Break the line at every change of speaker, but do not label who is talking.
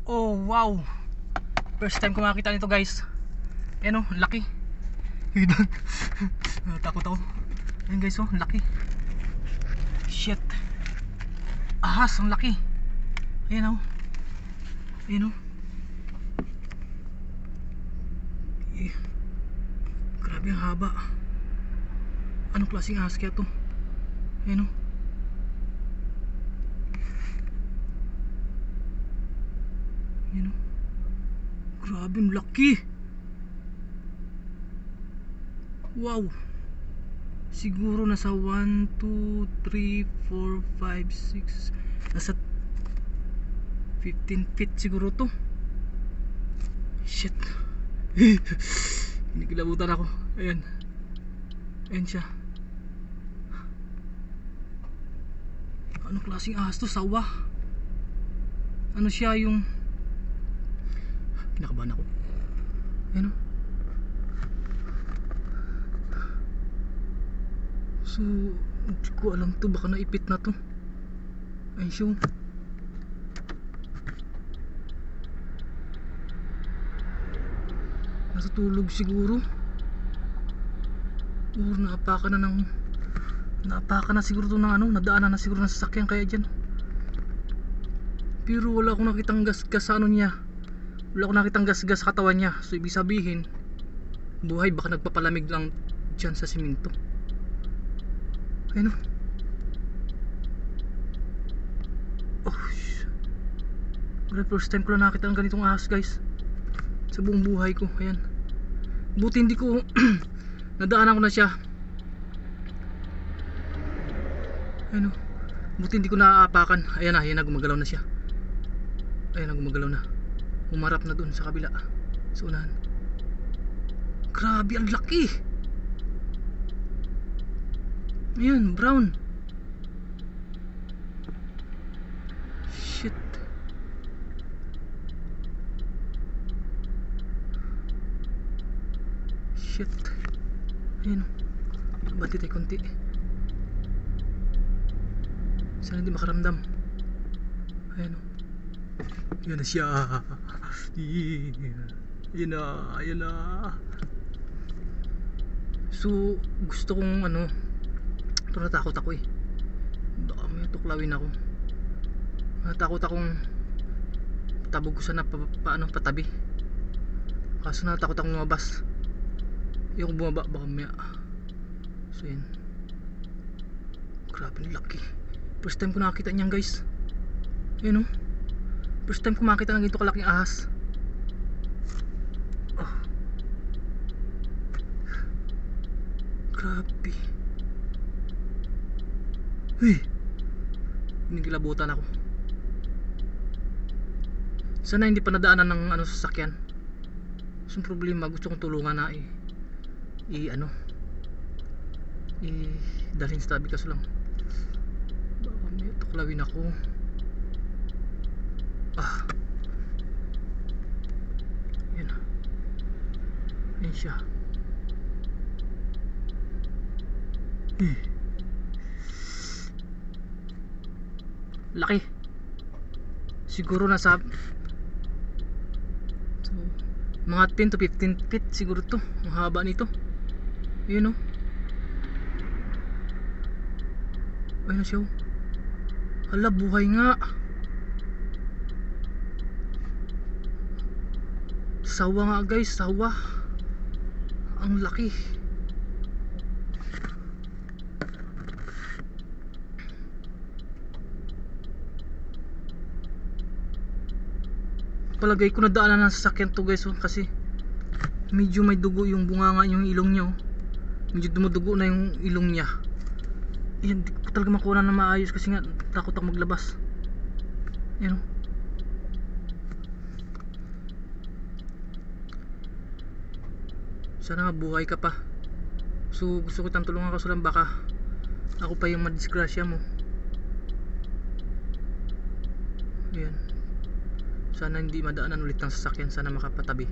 Oh wow, first time ko makita nito guys. Ayan o, laki. Takot ako. Ayan guys, oh, laki. Shit. Ahas, ang laki. Ayan o. Ayan o. Grabe ang haba. Anong klaseng ahas kaya to? Ayan o. Ayan o. Grabe ang laki. Wow. Siguro nasa 1, 2, 3, 4, 5, 6. Nasa 15 feet siguro to. Shit. Inikilabutan ako. Ayan. Ayan siya. Anong klaseng ahas to? Sawa. Ano siya yung... Kinakabahan ako. Ayan o. So, hindi ko alam to. Baka naipit na to. Ayan siya. Nasa tulog siguro. Or naapakan na siguro to ng ano. Nadaanan na siguro ng sasakyan kaya dyan. Pero wala akong nakitang gas sa ano niya. Wala akong nakitang gas sa katawan niya. So ibig sabihin buhay, baka nagpapalamig lang dyan sa simento. Ayun o. Oh, first time ko lang nakita ang ganitong ahas guys sa buong buhay ko. Ayan. Buti hindi ko nadaanan ko na siya. Ayun o. Buti hindi ko naaapakan. Ayan na, gumagalaw na siya. Ayan na, gumagalaw na. Umarap na dun sa kabila, sa unahan. Grabe, ang laki. Ayan, brown. Shit. Shit. Ayan. Bati tayo konti. Sana hindi makaramdam. Ayan o. Ayan na siya. Ayan na. Ayan na. So gusto kong ano, ito natakot ako eh. Baka may tuklawin ako. Natakot akong patabog ko sana patabi. Kaso natakot akong lumabas. Yung bumaba baka may. So yun. Grabe ni laki. First time ko nakakita niyan guys. Yun o. First time ko makita ng ganito kalaking ahas. Oh. Grabe. Uy. Inigilabutan ako. Sana hindi pa nadaanan ng ano sasakyan. So problema, gusto kong tulungan na dalhin sa tabi, kaso lang baka may tuklawin ako. Yan na. Yan siya. Laki. Siguro nasa mga 10 to 15 feet siguro to. Ang haba nito. Yun o. Ayun na siya. Hala, buhay nga. Sawa nga guys, sawa. Ang laki. Palagay ko nadaanan ng sasakyan to guys, oh, kasi medyo may dugo yung bunganga, yung ilong niya, oh. Medyo dumudugo na yung ilong niya. Yan, di ko talaga makuha na maayos kasi nga takot ako maglabas. Yan oh. Sana mabuhay ka pa. So gusto ko itang tulungan, kaso lang baka ako pa yung madisgrasya mo. Yan. Sana hindi madaanan ulit ng sasakyan. Sana makapatabi.